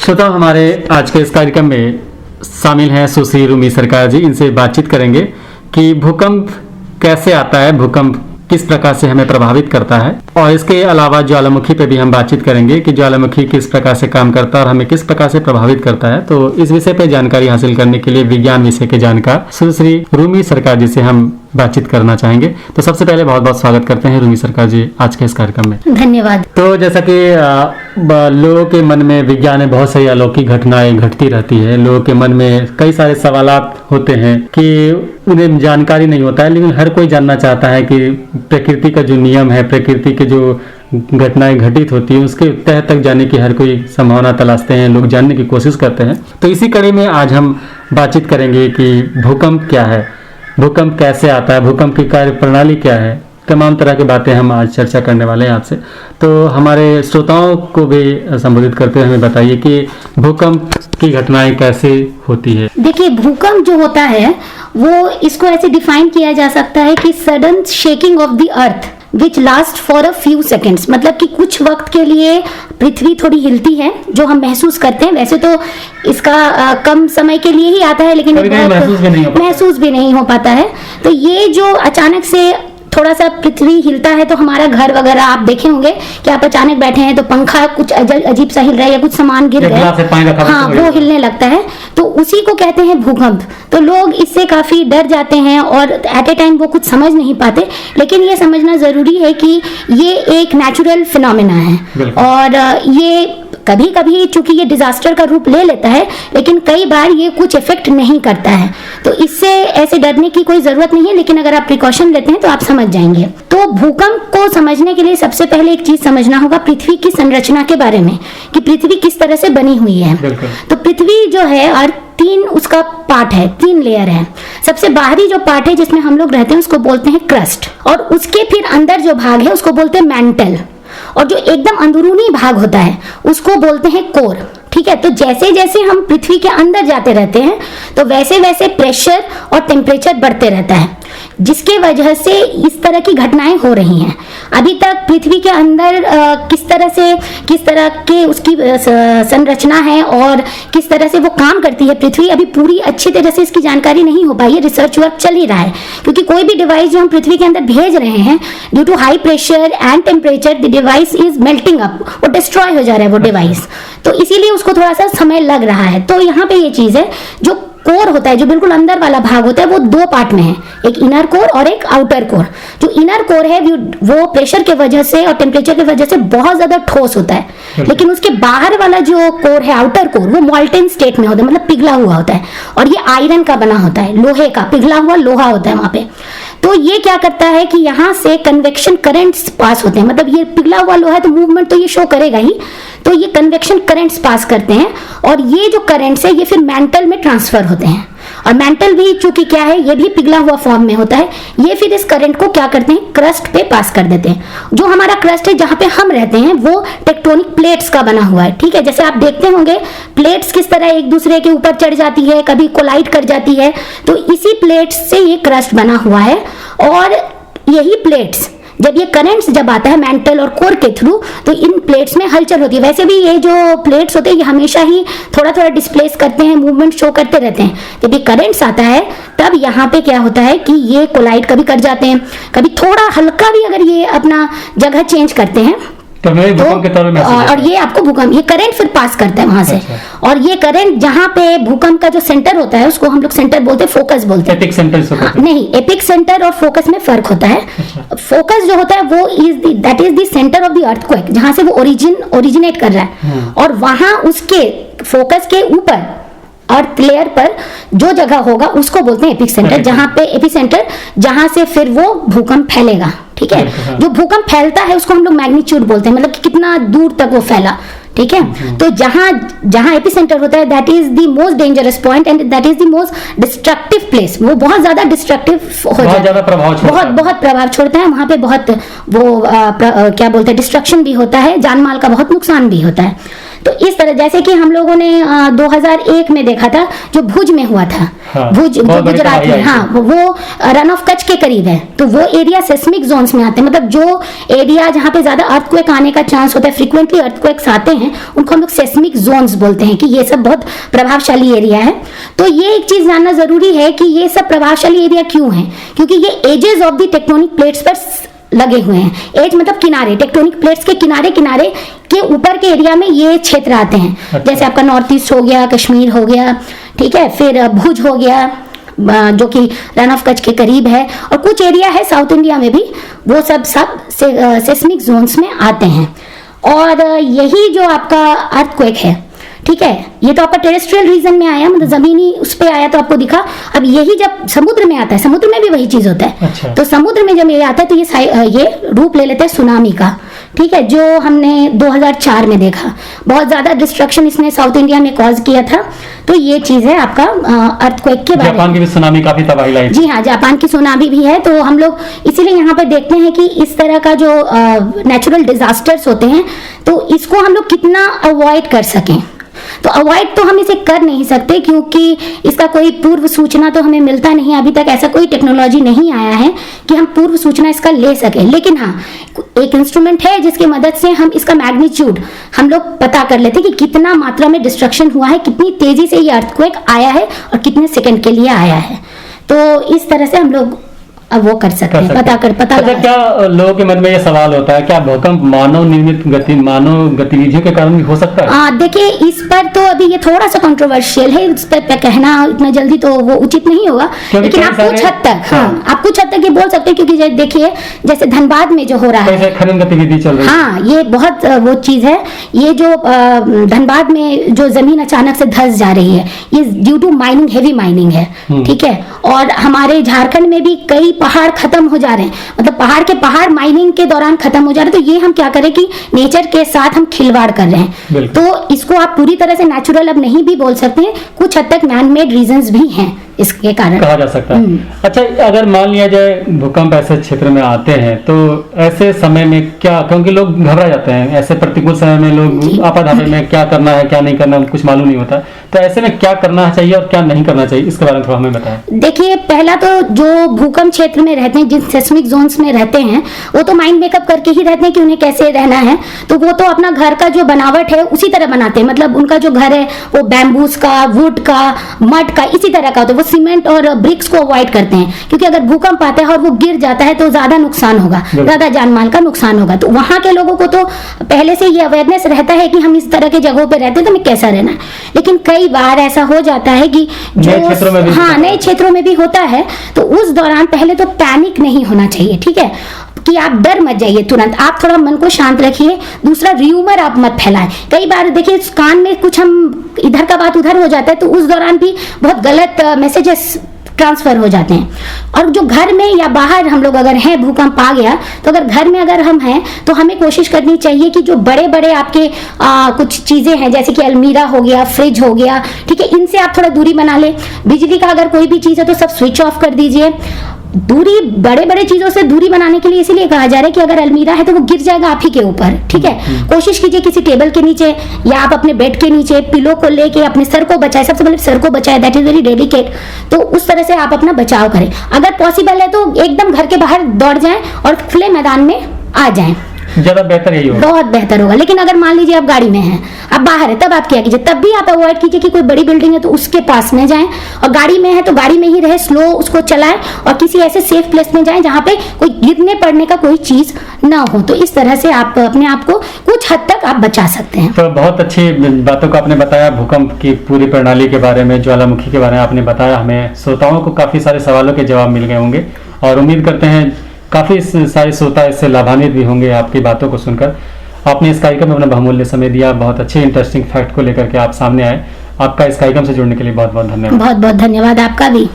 श्रोताओं, हमारे आज के इस कार्यक्रम में शामिल हैं सुश्री रूमी सरकार जी। इनसे बातचीत करेंगे कि भूकंप कैसे आता है, भूकंप किस प्रकार से हमें प्रभावित करता है, और इसके अलावा ज्वालामुखी पे भी हम बातचीत करेंगे कि ज्वालामुखी किस प्रकार से काम करता है और हमें किस प्रकार से प्रभावित करता है। तो इस विषय पे जानकारी हासिल करने के लिए विज्ञान विषय के जानकार सुश्री रूमी सरकार जी से हम बातचीत करना चाहेंगे। तो सबसे पहले बहुत बहुत स्वागत करते हैं रूमी सरकार जी आज के इस कार्यक्रम में। धन्यवाद। तो जैसा कि लोगों के मन में विज्ञान में बहुत सारी अलौकिक घटनाएं घटती रहती है, लोगों के मन में कई सारे सवालात होते हैं कि उन्हें जानकारी नहीं होता है, लेकिन हर कोई जानना चाहता है कि प्रकृति का जो नियम है, प्रकृति के जो घटनाएं घटित होती है उसके तह तक जाने की हर कोई संभावना तलाशते हैं, लोग जानने की कोशिश करते हैं। तो इसी कड़ी में आज हम बातचीत करेंगे कि भूकंप क्या है, भूकंप कैसे आता है, भूकंप की कार्य प्रणाली क्या है, तमाम तरह की बातें हम आज चर्चा करने वाले हैं आपसे। तो हमारे श्रोताओं को भी संबोधित करते हुए हमें बताइए कि भूकंप की घटनाएं कैसे होती है। देखिए, भूकंप जो होता है वो इसको ऐसे डिफाइन किया जा सकता है कि sudden shaking of the earth which last for a few seconds, मतलब कि कुछ वक्त के लिए पृथ्वी थोड़ी हिलती है जो हम महसूस करते हैं। वैसे तो इसका कम समय के लिए ही आता है, लेकिन महसूस भी नहीं हो पाता है। तो ये जो अचानक से थोड़ा सा पृथ्वी हिलता है, तो हमारा घर वगैरह आप देखे होंगे कि आप अचानक बैठे हैं तो पंखा कुछ अजीब सा हिल रहा है या कुछ सामान गिर गया, हाँ वो हिलने लगता है, तो उसी को कहते हैं भूकंप। तो लोग इससे काफी डर जाते हैं और एट ए टाइम वो कुछ समझ नहीं पाते, लेकिन ये समझना जरूरी है कि ये एक नेचुरल फिनोमेना है और ये कभी कभी चूंकि ये डिजास्टर का रूप ले लेता है, लेकिन कई बार ये कुछ इफेक्ट नहीं करता है। तो इससे ऐसे डरने की कोई जरूरत नहीं है, लेकिन अगर आप प्रिकॉशन लेते हैं तो आप समझ जाएंगे। तो भूकंप को समझने के लिए सबसे पहले एक चीज समझना होगा पृथ्वी की संरचना के बारे में, कि पृथ्वी किस तरह से बनी हुई है। तो पृथ्वी जो है और तीन उसका पार्ट है, तीन लेयर है। सबसे बाहरी जो पार्ट है जिसमें हम लोग रहते हैं उसको बोलते हैं क्रस्ट, और उसके फिर अंदर जो भाग है उसको बोलते हैं मैंटल, और जो एकदम अंदरूनी भाग होता है उसको बोलते हैं कोर। ठीक है, तो जैसे जैसे हम पृथ्वी के अंदर जाते रहते हैं तो वैसे वैसे प्रेशर और टेम्परेचर बढ़ते रहता है, जिसके वजह से इस तरह की घटनाएं हो रही हैं। अभी तक पृथ्वी के अंदर किस तरह के उसकी संरचना है और किस तरह से वो काम करती है पृथ्वी, अभी पूरी अच्छी तरह से इसकी जानकारी नहीं हो पाई है। रिसर्च वर्क चल ही रहा है, क्योंकि कोई भी डिवाइस जो हम पृथ्वी के अंदर भेज रहे हैं, due to high pressure and temperature the device is melting up, वो डिस्ट्रॉय हो जा रहा है वो डिवाइस, तो इसीलिए उसको थोड़ा सा समय लग रहा है। तो यहाँ पे ये चीज है, जो कोर होता है, जो बिल्कुल अंदर वाला भाग होता है, वो दो पार्ट में है, एक इनर कोर और एक आउटर कोर। जो इनर कोर है वो प्रेशर के वजह से और टेम्परेचर की वजह से बहुत ज्यादा ठोस होता है, लेकिन उसके बाहर वाला जो कोर है, आउटर कोर, वो मॉल्टेन स्टेट में होता है, मतलब पिघला हुआ होता है, और ये आयरन का बना होता है, लोहे का पिघला हुआ लोहा होता है वहां पे। तो ये क्या करता है कि यहाँ से कन्वेक्शन करंट्स पास होते हैं, मतलब ये पिघला हुआ लोहा है तो मूवमेंट तो ये शो करेगा ही, तो ये कन्वेक्शन करंट्स पास करते हैं, और ये जो करंट्स है ये फिर मेंटल में ट्रांसफर होते हैं। और मेंटल भी चूंकि क्या है, ये भी पिघला हुआ फॉर्म में होता है, ये फिर इस करंट को क्या करते हैं, क्रस्ट पे पास कर देते हैं। जो हमारा क्रस्ट है जहां पे हम रहते हैं वो टेक्टोनिक प्लेट्स का बना हुआ है। ठीक है, जैसे आप देखते होंगे प्लेट्स किस तरह एक दूसरे के ऊपर चढ़ जाती है, कभी कोलाइड कर जाती है, तो इसी प्लेट्स से ये क्रस्ट बना हुआ है। और यही प्लेट्स जब ये करंट्स जब आता है मेंटल और कोर के थ्रू, तो इन प्लेट्स में हलचल होती है। वैसे भी ये जो प्लेट्स होते हैं ये हमेशा ही थोड़ा थोड़ा डिस्प्लेस करते हैं, मूवमेंट शो करते रहते हैं। जब ये करंट्स आता है तब यहाँ पे क्या होता है कि ये कोलाइड कभी कर जाते हैं, कभी थोड़ा हल्का भी अगर ये अपना जगह चेंज करते हैं तो भूकंप के तौर में और ये आपको भूकंप, ये करंट फिर पास करता है वहां से। अच्छा। और ये करंट जहाँ पे भूकंप का जो सेंटर होता है उसको हम लोग सेंटर बोलते हैं, फोकस बोलते हैं। एपिक सेंटर नहीं, एपिक सेंटर और फोकस में फर्क होता है। अच्छा। फोकस जो होता है वो that is the centre of the earthquake, जहां से वो ओरिजिनेट कर रहा है, और वहां उसके फोकस के ऊपर अर्थ लेयर पर जो जगह होगा उसको बोलते हैं एपिक सेंटर, जहां पे एपिक सेंटर जहां से फिर वो भूकंप फैलेगा। ठीक है, जो भूकंप फैलता है उसको हम लोग मैग्नीट्यूड बोलते हैं, मतलब कि कितना दूर तक वो फैला। ठीक है, तो जहां एपिसेंटर होता है that is the most dangerous point and that is the most destructive place. वो बहुत ज्यादा डिस्ट्रक्टिव हो जाता है, बहुत प्रभाव छोड़ता है वहां पे, बहुत वो क्या बोलते हैं डिस्ट्रक्शन भी होता है, जान माल का बहुत नुकसान भी होता है। तो इस तरह जैसे कि हम लोगों ने 2001 में देखा था जो भुज में हुआ था। हाँ, भुज जो बहुत बड़ी गुजरात तबाही में, आई हाँ, वो रन ऑफ कच्छ के करीब है, तो वो एरिया सेस्मिक जोन्स में आते हैं। मतलब जो एरिया जहाँ पे ज्यादा अर्थक्वेक आने का चांस होता है, फ्रीक्वेंटली अर्थक्वेक्स आते हैं, उनको हम लोग सेस्मिक जोन्स बोलते हैं कि ये सब बहुत प्रभावशाली एरिया है। तो ये एक चीज जानना जरूरी है कि ये सब प्रभावशाली एरिया क्यों है, क्योंकि ये edges of the tectonic plates पर लगे हुए हैं। एज मतलब किनारे, टेक्टोनिक प्लेट्स के किनारे किनारे के ऊपर के एरिया में ये क्षेत्र आते हैं। अच्छा। जैसे आपका नॉर्थ ईस्ट हो गया, कश्मीर हो गया, ठीक है, फिर भुज हो गया जो कि रन ऑफ कच्छ के करीब है, और कुछ एरिया है साउथ इंडिया में भी, वो सब सेस्मिक जोन्स में आते हैं। और यही जो आपका अर्थक्वेक है, ठीक है, ये तो आपका टेरेस्ट्रियल रीजन में आया, मतलब जमीनी उस पे आया तो आपको दिखा। अब यही जब समुद्र में आता है, समुद्र में भी वही चीज होता है। अच्छा। तो समुद्र में जब ये आता है तो ये रूप ले लेते हैं सुनामी का, ठीक है, जो हमने 2004 में देखा। बहुत ज्यादा डिस्ट्रक्शन इसने साउथ इंडिया में कॉज किया था। तो ये चीज है आपका अर्थक्वेक के बारे में। जापान की भी सुनामी काफी तबाही लाई। जी हाँ, जापान की सुनामी भी है। तो हम लोग इसीलिए यहाँ पे देखते हैं कि इस तरह का जो नेचुरल डिजास्टर्स होते हैं, तो इसको हम लोग कितना अवॉइड कर सकें। तो अवॉइड तो हम इसे कर नहीं सकते, क्योंकि इसका कोई पूर्व सूचना तो हमें मिलता नहीं, अभी तक ऐसा कोई टेक्नोलॉजी नहीं आया है कि हम पूर्व सूचना इसका ले सके। लेकिन हाँ, एक इंस्ट्रूमेंट है जिसकी मदद से हम इसका मैग्नीट्यूड हम लोग पता कर लेते हैं कि कितना मात्रा में डिस्ट्रक्शन हुआ है, कितनी तेजी से ये अर्थक्वेक आया है और कितने सेकंड के लिए आया है। तो इस तरह से हम लोग अब वो कर सकते हैं, पता अच्छा, क्या लोगों के मन में ये सवाल होता है, क्या भूकंप मानव निर्मित मानव गतिविधियों के कारण भी हो सकता है? देखिए, इस पर तो अभी ये थोड़ा सा कंट्रोवर्शियल है, इस पर कहना इतना जल्दी तो वो उचित नहीं होगा। लेकिन आप कुछ हद तक, हाँ, आप कुछ हद तक ये बोल सकते हैं, क्योंकि देखिए जैसे धनबाद में जो हो रहा है, खनन गतिविधि चल रही है, हाँ, ये बहुत वो चीज है। ये जो धनबाद में जो जमीन अचानक से धंस जा रही है, ये due to mining, heavy mining है, ठीक है। और हमारे झारखंड में भी कई पहाड़ खत्म हो जा रहे हैं, मतलब पहाड़ के पहाड़ माइनिंग के दौरान खत्म हो जा रहे हैं। तो ये हम क्या करें कि नेचर के साथ हम खिलवाड़ कर रहे हैं। तो इसको आप पूरी तरह से नेचुरल अब नहीं भी बोल सकते हैं, कुछ हद तक मैन मेड रीजंस भी हैं इसके कारण, कहा जा सकता है। अच्छा, अगर मान लिया जाए भूकंप ऐसे क्षेत्र में आते हैं, तो ऐसे समय में क्या, क्योंकि लोग घबरा जाते हैं, ऐसे प्रतिकूल समय में लोग आपाधापी में क्या करना है क्या नहीं करना कुछ मालूम नहीं होता, तो ऐसे में क्या करना चाहिए और क्या नहीं करना चाहिए, इसके बारे में थोड़ा हमें बताएं। देखिए, पहला तो जो भूकंप क्षेत्र में रहते हैं, जिन सेस्मिक जोन्स में रहते हैं, वो तो माइंड मेकअप करके ही रहते हैं कि उन्हें कैसे रहना है। तो वो तो अपना घर का जो बनावट है उसी तरह बनाते हैं, मतलब उनका जो घर है वो बैम्बूस का, वुड का, मड का, इसी तरह का होता है। वो सीमेंट और ब्रिक्स को अवॉइड करते हैं, क्योंकि अगर भूकंप आता है और वो गिर जाता है तो ज्यादा नुकसान होगा, ज्यादा जान माल का नुकसान होगा। तो वहां के लोगों को तो पहले से ये अवेयरनेस रहता है कि हम इस तरह के जगहों पे रहते हैं तो हमें कैसा रहना है। लेकिन कई बार ऐसा हो जाता है कि जो नए क्षेत्रों में भी होता है, तो उस दौरान पहले तो पैनिक नहीं होना चाहिए, ठीक है, कि आप डर मत जाइए तुरंत, आप थोड़ा मन को शांत रखिए। दूसरा, र्यूमर आप मत फैलाएं। कई बार देखिए कान में कुछ हम इधर का बात उधर हो जाता है, तो उस दौरान भी बहुत गलत मैसेजेस ट्रांसफर हो जाते हैं। और जो घर में या बाहर हम लोग अगर हैं, भूकंप आ गया, तो अगर घर में अगर हम हैं तो हमें कोशिश करनी चाहिए कि जो बड़े बड़े आपके कुछ चीजें हैं, जैसे कि अलमीरा हो गया, फ्रिज हो गया, ठीक है, इनसे आप थोड़ा दूरी बना ले। बिजली का अगर कोई भी चीज है तो सब स्विच ऑफ कर दीजिए। दूरी, बड़े बड़े चीजों से दूरी बनाने के लिए इसीलिए कहा जा रहा है कि अगर अलमीरा है तो वो गिर जाएगा आप ही के ऊपर, ठीक है। कोशिश कीजिए किसी टेबल के नीचे या आप अपने बेड के नीचे पिलो को लेके अपने सर को बचाए, सबसे पहले सर को बचाए, दैट इज वेरी डेलिकेट। तो उस तरह से आप अपना बचाव करें। अगर पॉसिबल है तो एकदम घर के बाहर दौड़ जाएं और खुले मैदान में आ जाएं, ज्यादा बेहतर यही होगा, बहुत बेहतर होगा। लेकिन अगर मान लीजिए आप गाड़ी में हैं, आप बाहर है, तब आप क्या कीजिए, तब भी आप अवॉइड कीजिए कि कोई बड़ी बिल्डिंग है तो उसके पास में जाएं, और गाड़ी में है तो गाड़ी में ही रहे, स्लो उसको चलाएं और किसी ऐसे सेफ प्लेस में जाएं जहां पे कोई गिरने पड़ने का कोई चीज ना हो। तो इस तरह से आप अपने आप को कुछ हद तक आप बचा सकते हैं। तो बहुत अच्छी बातों को आपने बताया, भूकंप की पूरी प्रणाली के बारे में, ज्वालामुखी के बारे में आपने बताया। हमें श्रोताओं को काफी सारे सवालों के जवाब मिल गए होंगे और उम्मीद करते हैं काफ़ी सारे श्रोता इससे लाभान्वित भी होंगे आपकी बातों को सुनकर। आपने इस कार्यक्रम में अपना बहुमूल्य समय दिया, बहुत अच्छे इंटरेस्टिंग फैक्ट को लेकर के आप सामने आए। आपका इस कार्यक्रम से जुड़ने के लिए बहुत बहुत धन्यवाद। बहुत बहुत धन्यवाद आपका भी।